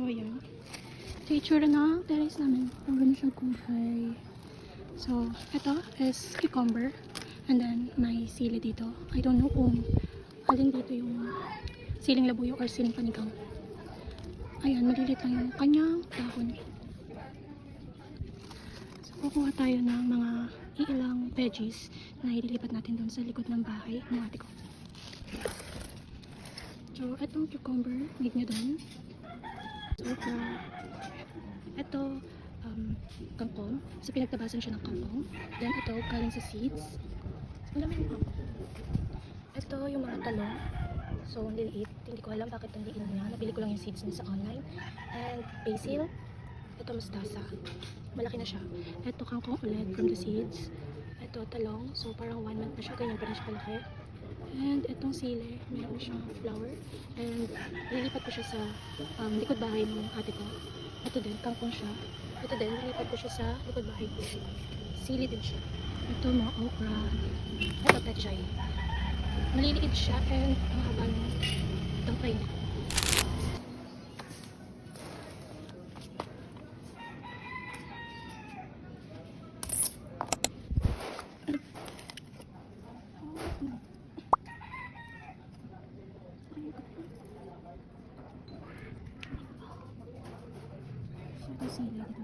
So, ayan. Ito yung itsura ng terrace namin. Ang ganda siyang kulay. So, ito is cucumber. And then, may sili dito. I don't know kung alin dito yung siling labuyo or siling panigang. Ayan, malilit lang yung kanyang dahon. So, kukuha tayo ng mga ilang veggies na ililipat natin doon sa likod ng bahay ng ate ko. So, etong cucumber, need nyo doon. So, ito, kangkong. So, pinagtabasan siya ng kangkong. Then, ito, galing sa seeds. Wala may kangkong. Ito, yung mga talong. So, ang liliit. Hindi ko alam bakit ang liit niya. Nabili ko lang yung seeds niya sa online. And, basil. Ito, mustasa. Malaki na siya. Ito, kangkong ulit from the seeds. Ito, talong. So, parang 1 month na siya. Ganyan pa rin siya kalaki. And itong sili, meron siyang flower. And nilipat ko siya sa likod bahay ng ate ko. Ito din, kangkong siya. Ito din, nilipat ko siya sa likod bahay ko. Sili din siya. Ito mga okra. Ito pechay. Maliliit siya and ang haba ng tangkay niya. Sili.